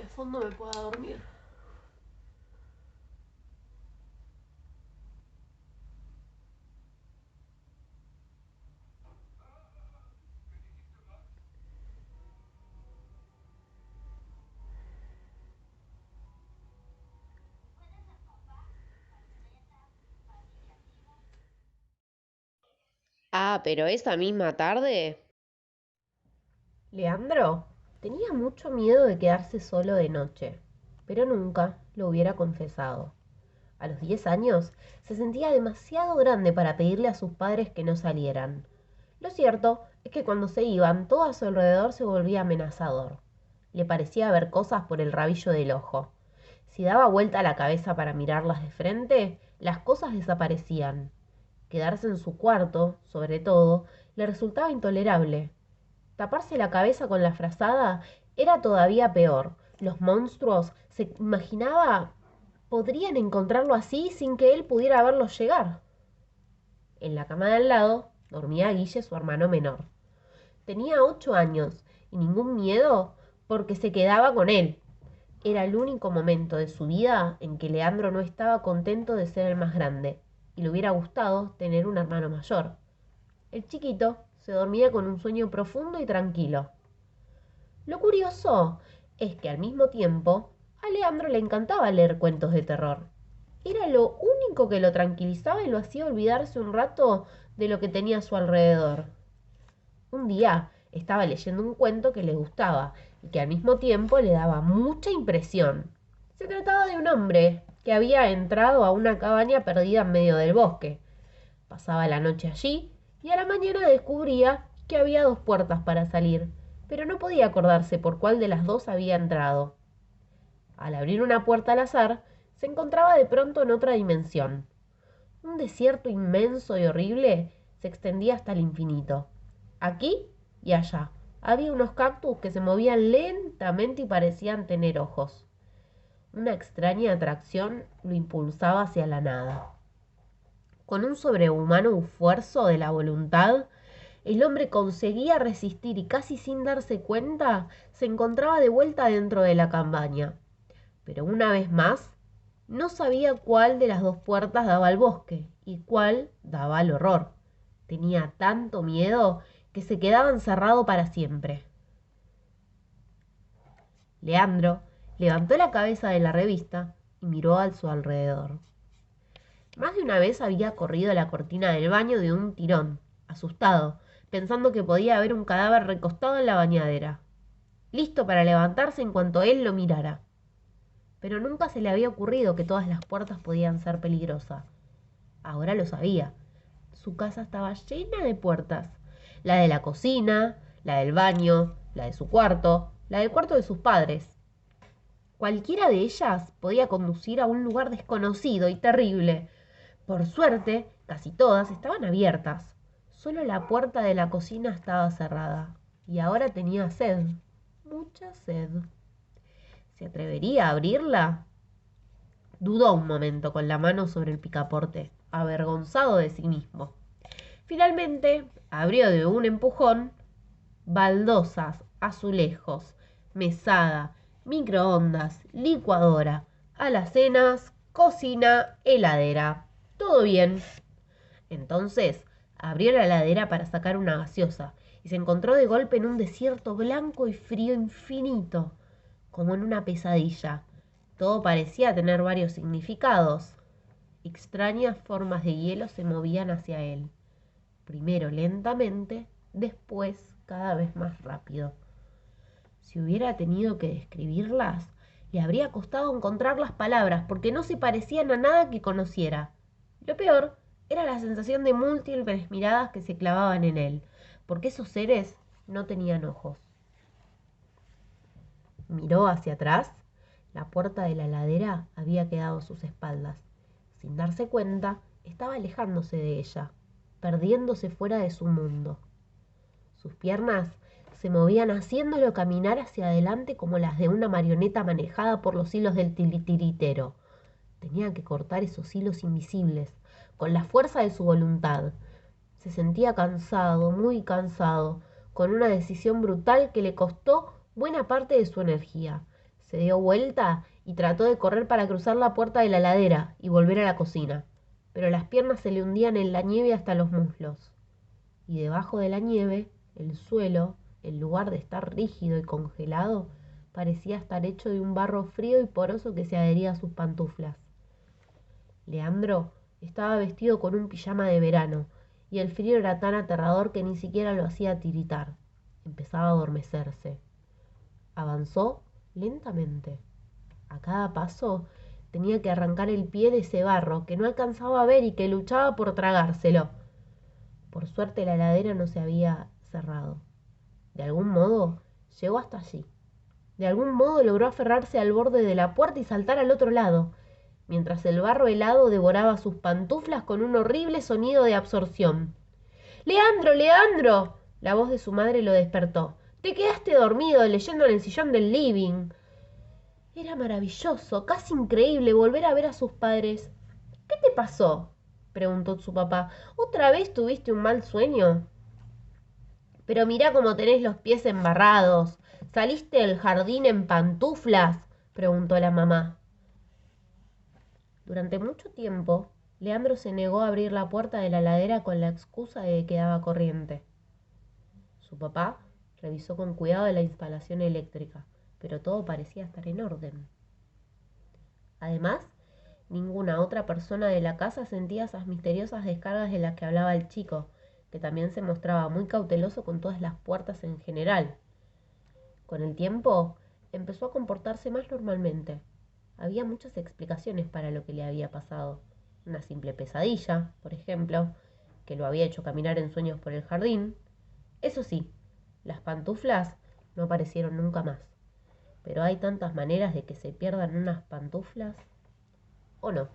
de fondo me pueda dormir. Ah, pero esa misma tarde. Leandro tenía mucho miedo de quedarse solo de noche, pero nunca lo hubiera confesado. A los 10 años se sentía demasiado grande para pedirle a sus padres que no salieran. Lo cierto es que cuando se iban, todo a su alrededor se volvía amenazador. Le parecía ver cosas por el rabillo del ojo. Si daba vuelta la cabeza para mirarlas de frente, las cosas desaparecían. Quedarse en su cuarto, sobre todo, le resultaba intolerable. Taparse la cabeza con la frazada era todavía peor. Los monstruos, se imaginaba, podrían encontrarlo así sin que él pudiera verlos llegar. En la cama de al lado dormía Guille, su hermano menor. Tenía 8 años y ningún miedo porque se quedaba con él. Era el único momento de su vida en que Leandro no estaba contento de ser el más grande y le hubiera gustado tener un hermano mayor. El chiquito se dormía con un sueño profundo y tranquilo. Lo curioso es que al mismo tiempo a Leandro le encantaba leer cuentos de terror. Era lo único que lo tranquilizaba y lo hacía olvidarse un rato de lo que tenía a su alrededor. Un día estaba leyendo un cuento que le gustaba y que al mismo tiempo le daba mucha impresión. Se trataba de un hombre que había entrado a una cabaña perdida en medio del bosque. Pasaba la noche allí y a la mañana descubría que había dos puertas para salir, pero no podía acordarse por cuál de las dos había entrado. Al abrir una puerta al azar, se encontraba de pronto en otra dimensión. Un desierto inmenso y horrible se extendía hasta el infinito. Aquí y allá había unos cactus que se movían lentamente y parecían tener ojos. Una extraña atracción lo impulsaba hacia la nada. Con un sobrehumano esfuerzo de la voluntad, el hombre conseguía resistir y casi sin darse cuenta se encontraba de vuelta dentro de la cabaña. Pero una vez más, no sabía cuál de las dos puertas daba al bosque y cuál daba al horror. Tenía tanto miedo que se quedaba encerrado para siempre. Leandro levantó la cabeza de la revista y miró a su alrededor. Más de una vez había corrido la cortina del baño de un tirón, asustado, pensando que podía haber un cadáver recostado en la bañadera, listo para levantarse en cuanto él lo mirara. Pero nunca se le había ocurrido que todas las puertas podían ser peligrosas. Ahora lo sabía. Su casa estaba llena de puertas. La de la cocina, la del baño, la de su cuarto, la del cuarto de sus padres. Cualquiera de ellas podía conducir a un lugar desconocido y terrible. Por suerte, casi todas estaban abiertas. Solo la puerta de la cocina estaba cerrada. Y ahora tenía sed. Mucha sed. ¿Se atrevería a abrirla? Dudó un momento con la mano sobre el picaporte, avergonzado de sí mismo. Finalmente, abrió de un empujón baldosas, azulejos, mesada, microondas, licuadora, alacenas, cocina, heladera. Todo bien. Entonces abrió la heladera para sacar una gaseosa y se encontró de golpe en un desierto blanco y frío infinito, como en una pesadilla. Todo parecía tener varios significados. Extrañas formas de hielo se movían hacia él, primero lentamente, después cada vez más rápido. Si hubiera tenido que describirlas, le habría costado encontrar las palabras porque no se parecían a nada que conociera. Lo peor era la sensación de múltiples miradas que se clavaban en él, porque esos seres no tenían ojos. Miró hacia atrás. La puerta de la ladera había quedado a sus espaldas. Sin darse cuenta, estaba alejándose de ella, perdiéndose fuera de su mundo. Sus piernas se movían haciéndolo caminar hacia adelante como las de una marioneta manejada por los hilos del titiritero. Tenía que cortar esos hilos invisibles, con la fuerza de su voluntad. Se sentía cansado, muy cansado, con una decisión brutal que le costó buena parte de su energía. Se dio vuelta y trató de correr para cruzar la puerta de la heladera y volver a la cocina, pero las piernas se le hundían en la nieve hasta los muslos. Y debajo de la nieve, el suelo, en lugar de estar rígido y congelado, parecía estar hecho de un barro frío y poroso que se adhería a sus pantuflas. Leandro estaba vestido con un pijama de verano, y el frío era tan aterrador que ni siquiera lo hacía tiritar. Empezaba a adormecerse. Avanzó lentamente. A cada paso tenía que arrancar el pie de ese barro que no alcanzaba a ver y que luchaba por tragárselo. Por suerte la heladera no se había cerrado. De algún modo llegó hasta allí. De algún modo logró aferrarse al borde de la puerta y saltar al otro lado, mientras el barro helado devoraba sus pantuflas con un horrible sonido de absorción. ¡Leandro, Leandro! La voz de su madre lo despertó. Te quedaste dormido leyendo en el sillón del living. Era maravilloso, casi increíble volver a ver a sus padres. ¿Qué te pasó?, preguntó su papá. ¿Otra vez tuviste un mal sueño? Pero mirá cómo tenés los pies embarrados. ¿Saliste del jardín en pantuflas?, preguntó la mamá. Durante mucho tiempo, Leandro se negó a abrir la puerta de la heladera con la excusa de que daba corriente. Su papá revisó con cuidado la instalación eléctrica, pero todo parecía estar en orden. Además, ninguna otra persona de la casa sentía esas misteriosas descargas de las que hablaba el chico, que también se mostraba muy cauteloso con todas las puertas en general. Con el tiempo, empezó a comportarse más normalmente. Había muchas explicaciones para lo que le había pasado. Una simple pesadilla, por ejemplo, que lo había hecho caminar en sueños por el jardín. Eso sí, las pantuflas no aparecieron nunca más. Pero hay tantas maneras de que se pierdan unas pantuflas, ¿o no?